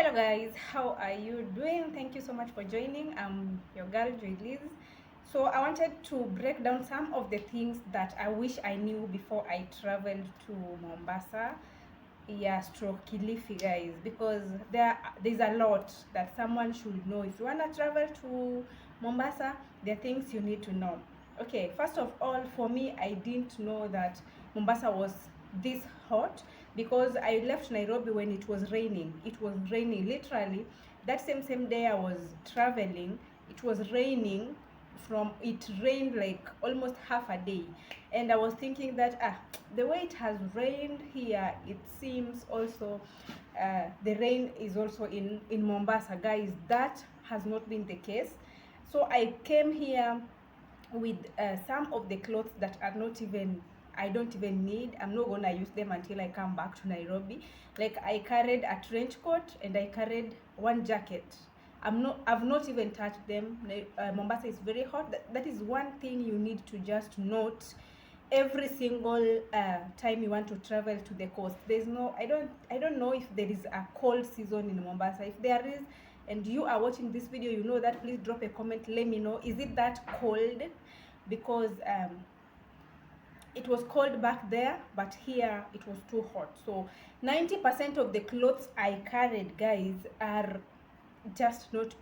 Hello guys, how are you doing? Thank you so much for joining. I'm your girl Joy Liz. So I wanted to break down some of the things that I wish I knew before I traveled to Mombasa. Yeah, stroke Kilifi guys, because there's a lot that someone should know. If you wanna travel to Mombasa, there are things you need to know. Okay, first of all, for me, I didn't know that Mombasa was this hot because I left Nairobi when it was raining. It was raining literally. That same day I was traveling, it was raining. It rained like almost half a day, and I was thinking that the way it has rained here, it seems also the rain is also in Mombasa. Guys, that has not been the case. So I came here with some of the clothes that are not even, I don't even need. I'm not gonna use them until I come back to Nairobi. Like I carried a trench coat and I carried one jacket. I've not even touched them. Mombasa is very hot. That is one thing you need to just note every single time you want to travel to the coast. There's no, I don't know if there is a cold season in Mombasa. If there is, and you are watching this video, you know that, please drop a comment, let me know, is it that cold? Because it was cold back there, but here it was too hot. So 90% of the clothes I carried, guys, are just not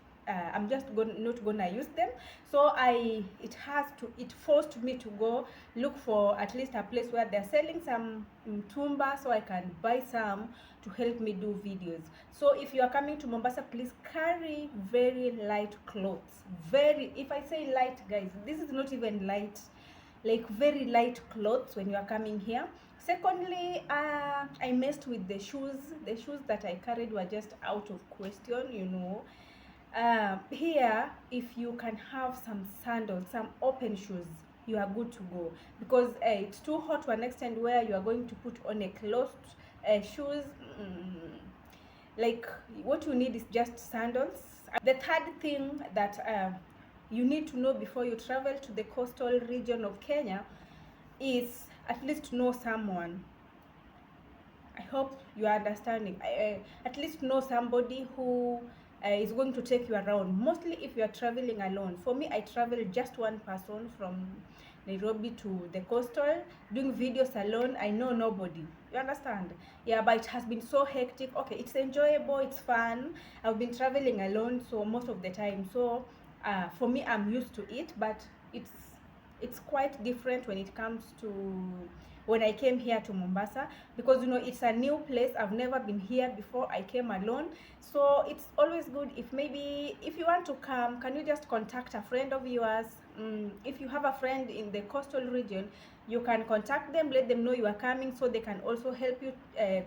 not gonna use them. So it forced me to go look for at least a place where they're selling some tumba, so I can buy some to help me do videos. So if you are coming to Mombasa, please carry very light clothes. Very, if I say light, guys, this is not even light, like very light clothes when you are coming here. Secondly, I messed with the shoes. The shoes that I carried were just out of question, you know. Here, if you can have some sandals, some open shoes, you are good to go, because it's too hot to an extent where you are going to put on a closed shoes. Like, what you need is just sandals. The third thing that you need to know before you travel to the coastal region of Kenya is at least know someone. I hope you are understanding. At least know somebody who is going to take you around. Mostly if you are traveling alone. For me, I traveled just one person from Nairobi to the coastal, doing videos alone. I know nobody. You understand? Yeah, but it has been so hectic. Okay, it's enjoyable, it's fun. I've been traveling alone, so most of the time. So for me, I'm used to it, but it's it's quite different when it comes to when I came here to Mombasa, because you know it's a new place. I've never been here before. I came alone, so it's always good if maybe if you want to come, can you just contact a friend of yours? If you have a friend in the coastal region, you can contact them, let them know you are coming, so they can also help you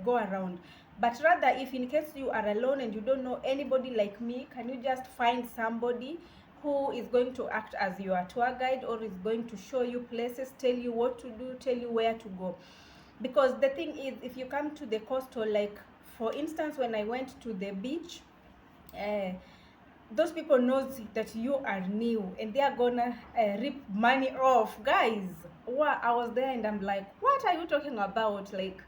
go around. But rather, if in case you are alone and you don't know anybody like me, can you just find somebody who is going to act as your tour guide, or is going to show you places, tell you what to do, tell you where to go? Because the thing is, if you come to the coastal, like for instance when I went to the beach, those people knows that you are new and they are gonna rip money off, guys. Wow, I was there and I'm like, what are you talking about? Like,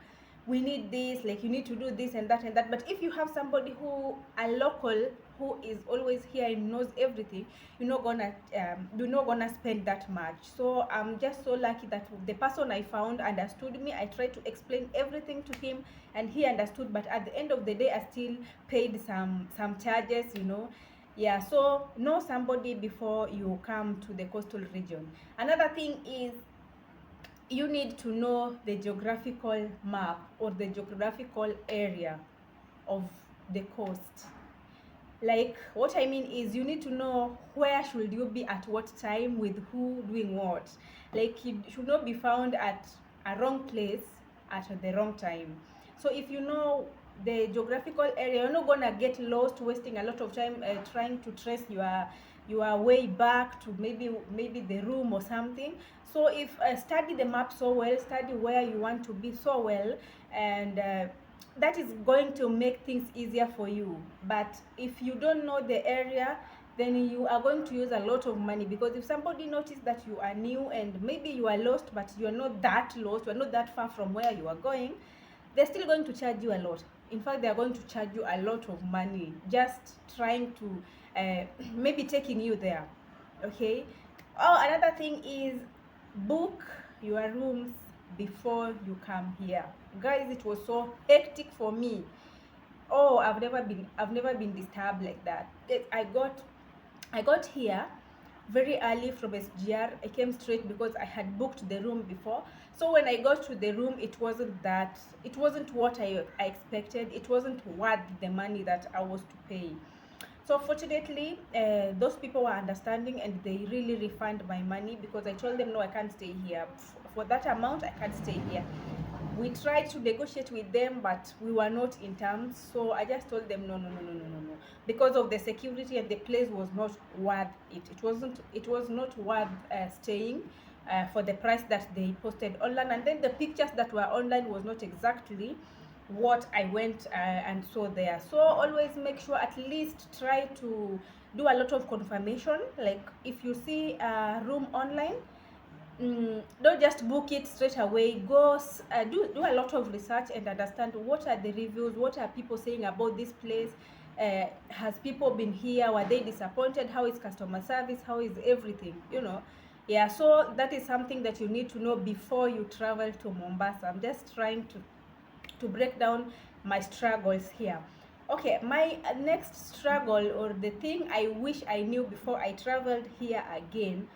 we need this, like you need to do this and that and that. But if you have somebody who a local who is always here and knows everything, you're not gonna spend that much. So I'm just so lucky that the person I found understood me. I tried to explain everything to him and he understood, but at the end of the day I still paid some charges, you know. Yeah, so know somebody before you come to the coastal region. Another thing is, you need to know the geographical map or the geographical area of the coast. Like, what I mean is, you need to know where should you be at what time, with who, doing what. Like, you should not be found at a wrong place at the wrong time. So if you know the geographical area, you're not gonna get lost, wasting a lot of time trying to trace your way back to maybe the room or something. So if study the map so well, study where you want to be so well, and that is going to make things easier for you. But if you don't know the area, then you are going to use a lot of money, because if somebody notices that you are new and maybe you are lost, but you're not that lost, you're not that far from where you are going, they're still going to charge you a lot. in fact they are going to charge you a lot of money just trying to maybe taking you there. Okay. Oh, another thing is book your rooms before you come here, guys. It was so hectic for me. Oh, I've never been disturbed like that. I got here very early from SGR. I came straight because I had booked the room before. So when I got to the room, it wasn't what I expected. It wasn't worth the money that I was to pay. So fortunately, those people were understanding and they really refunded my money, because I told them no, I can't stay here for that amount. I can't stay here. We tried to negotiate with them, but we were not in terms. So I just told them no, no, no, no, no, no, no, because of the security, and the place was not worth it. It was not worth staying for the price that they posted online, and then the pictures that were online was not exactly what I went and saw there. So always make sure, at least try to do a lot of confirmation. Like if you see a room online, don't just book it straight away. Go do a lot of research and understand what are the reviews, what are people saying about this place. Has people been here? Were they disappointed? How is customer service? How is everything, yeah. So that is something that you need to know before you travel to Mombasa. I'm just trying to break down my struggles here. Okay, my next struggle, or the thing I wish I knew before I traveled here again,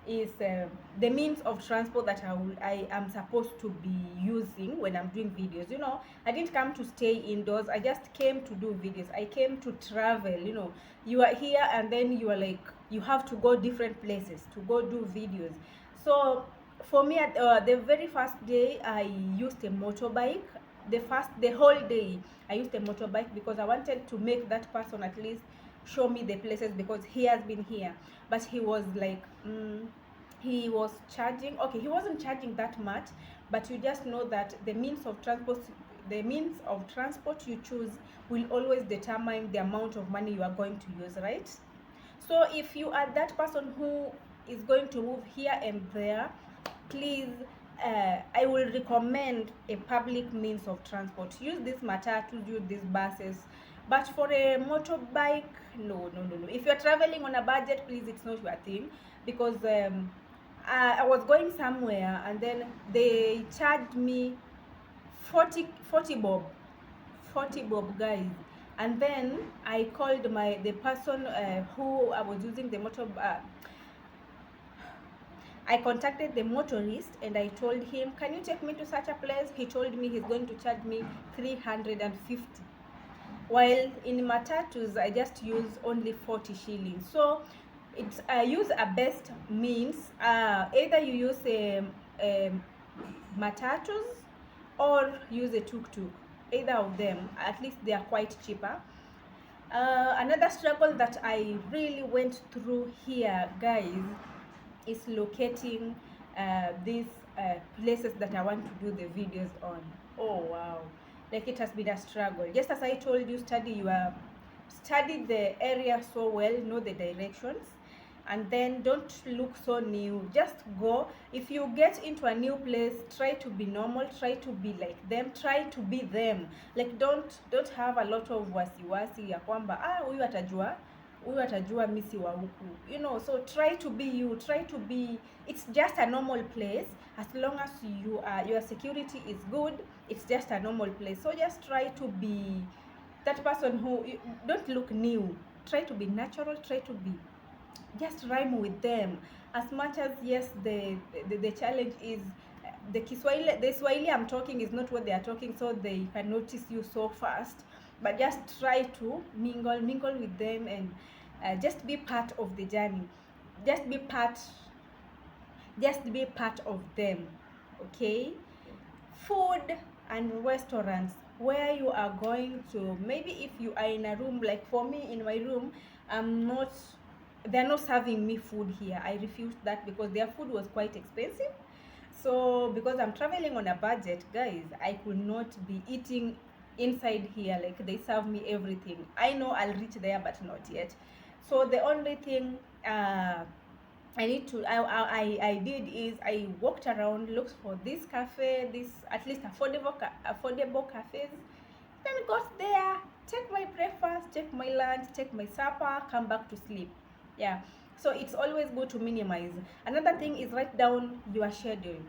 is the means of transport that I am supposed to be using when I'm doing videos. I didn't come to stay indoors. I just came to do videos. I came to travel. You are here and then you are like, you have to go different places to go do videos. So for me, at the very first day, I used a motorbike. The whole day I used a motorbike, because I wanted to make that person at least show me the places, because he has been here. But he was like, he was charging. Okay, he wasn't charging that much, but you just know that the means of transport you choose will always determine the amount of money you are going to use, right? So if you are that person who is going to move here and there, please, I will recommend a public means of transport. Use this matatu, use these buses. But for a motorbike, no, no, no, no. If you're traveling on a budget, please, it's not your thing. Because I was going somewhere and then they charged me 40 bob. 40 bob, guys. And then I called the person who I was using the motor. I contacted the motorist and I told him, can you take me to such a place? He told me he's going to charge me 350. While in matatus, I just use only 40 shillings. So it's use a best means. Either you use matatus or use a tuk-tuk. Either of them, at least they are quite cheaper. Another struggle that I really went through here, guys, is locating these places that I want to do the videos on. Oh wow, like it has been a struggle. Just as I told you, study the area so well, know the directions, and then don't look so new. Just go. If you get into a new place, try to be normal, try to be like them, try to be them. Like don't have a lot of wasiwasi ya kwamba huyu atajua misi wa huku, so try to be you, try to be, it's just a normal place. As long as your security is good, it's just a normal place. So just try to be that person who, don't look new, try to be natural, try to be, just rhyme with them. As much as, yes, the challenge is the Swahili I'm talking is not what they are talking, so they can notice you so fast. But just try to mingle with them, and just be part of the journey. Just be part of them. Okay. Food and restaurants, where you are going to. Maybe if you are in a room, like for me in my room, they're not serving me food here. I refused that because their food was quite expensive. So because I'm traveling on a budget, guys, I could not be eating inside here. Like, they serve me everything. I know I'll reach there, but not yet. So the only thing I did is I walked around, looked for this cafe, this at least affordable cafes, Then got there, take my breakfast, take my lunch, take my supper, come back to sleep. Yeah. So it's always good to minimize. Another thing is write down your schedule.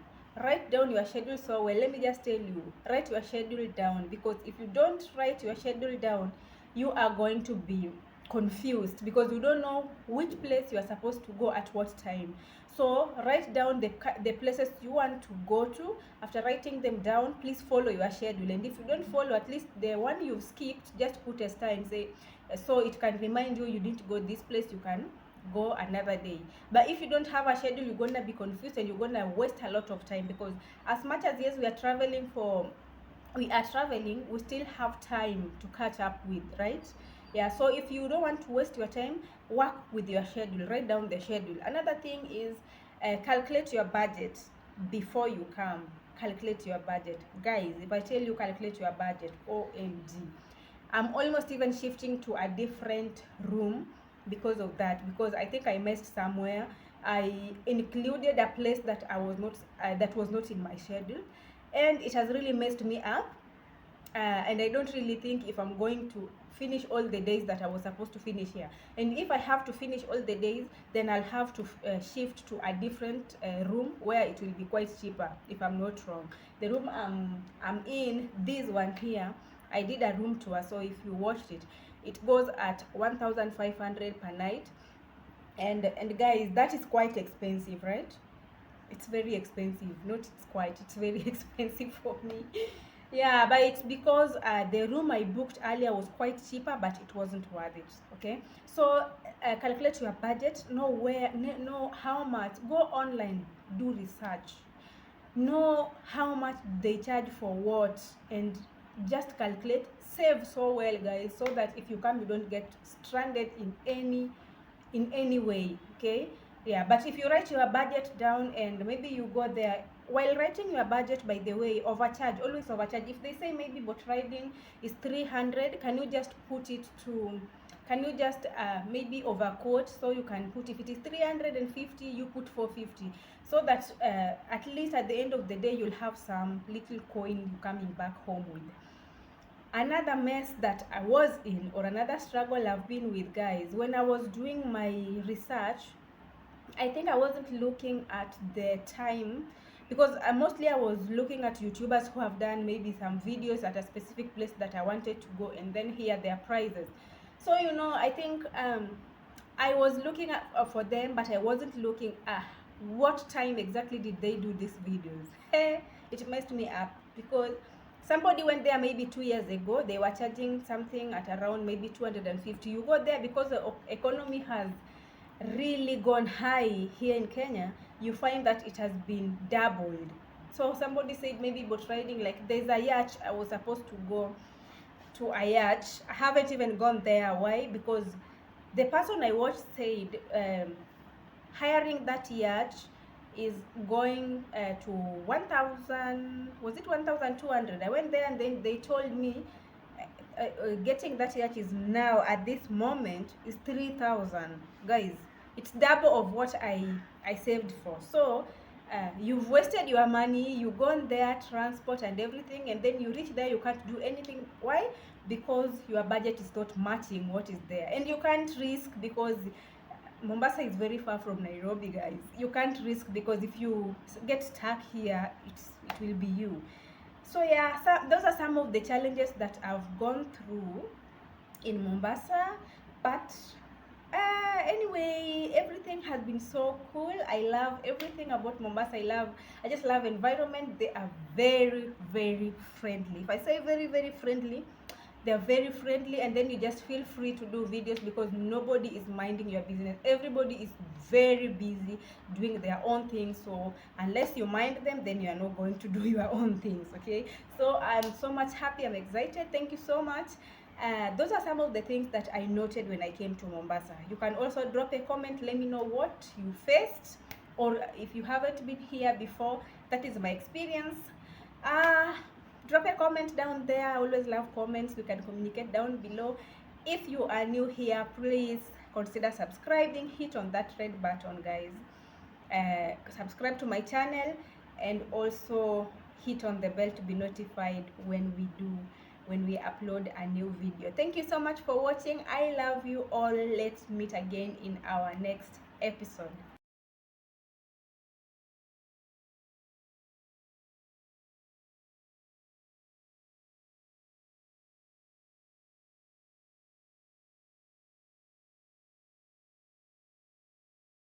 Write down your schedule so well. Let me just tell you, write your schedule down, because if you don't write your schedule down, you are going to be confused because you don't know which place you are supposed to go at what time. So write down the places you want to go to. After writing them down, please follow your schedule, and if you don't follow, at least the one you've skipped, just put a star and say, so it can remind you didn't go this place, you can go another day. But if you don't have a schedule, you're gonna be confused and you're gonna waste a lot of time, because as much as yes we are traveling, we still have time to catch up with, right? Yeah. So if you don't want to waste your time, work with your schedule, write down the schedule. Another thing is calculate your budget before you come. Calculate your budget, guys. If I tell you calculate your budget, OMG, I'm almost even shifting to a different room because of that, because I think I messed somewhere. I included a place that I was not that was not in my schedule, and it has really messed me up. And I don't really think if I'm going to finish all the days that I was supposed to finish here. And if I have to finish all the days, then I'll have to shift to a different room where it will be quite cheaper, if I'm not wrong. The room I'm in, this one here, I did a room tour, so if you watched it, it goes at 1,500 per night. And guys, that is quite expensive, right? It's very expensive. Not it's quite, it's very expensive for me. Yeah, but it's because the room I booked earlier was quite cheaper, but it wasn't worth it. Okay, so calculate your budget, know how much, go online, do research, know how much they charge for what, and just calculate. Save so well, guys, so that if you come, you don't get stranded in any way. Okay. Yeah, but if you write your budget down and maybe you go there, while writing your budget, by the way, overcharge, always overcharge. If they say maybe boat riding is 300, can you just put it to, can you just maybe overquote, so you can put, if it is 350, you put 450, so that at least at the end of the day you'll have some little coin coming back home with. Another mess that I was in, or another struggle I've been with, guys, when I was doing my research, I think I wasn't looking at the time, because mostly I was looking at YouTubers who have done maybe some videos at a specific place that I wanted to go, and then hear their prices. So I think I was looking at for them, but I wasn't looking at what time exactly did they do these videos. It messed me up, because somebody went there maybe 2 years ago, they were charging something at around maybe 250. You go there, because the economy has really gone high here in Kenya, you find that it has been doubled. So somebody said maybe boat riding, like there's a yacht, I was supposed to go to a yacht. I haven't even gone there. Why? Because the person I watched said hiring that yacht is going to 1,000, was it 1,200? I went there and then they told me getting that yacht is now at this moment is 3,000. Guys, it's double of what I saved for. So you've wasted your money, you gone there, transport and everything, and then you reach there, you can't do anything. Why? Because your budget is not matching what is there, and you can't risk, because Mombasa is very far from Nairobi, guys. You can't risk, because if you get stuck here, it will be you. So yeah, those are some of the challenges that I've gone through in Mombasa. But anyway, everything has been so cool. I love everything about Mombasa. I just love environment. They are very, very friendly. If I say very, very friendly, they're very friendly, and then you just feel free to do videos, because nobody is minding your business. Everybody is very busy doing their own things, so unless you mind them, then you are not going to do your own things. Okay, so I'm so much happy, I'm excited. Thank you so much. Those are some of the things that I noted when I came to Mombasa. You can also drop a comment, let me know what you faced, or if you haven't been here before, that is my experience. Drop a comment down there. I always love comments. We can communicate down below. If you are new here, please consider subscribing. Hit on that red button, guys. Subscribe to my channel, and also hit on the bell to be notified when we do when we upload a new video. Thank you so much for watching. I love you all. Let's meet again in our next episode.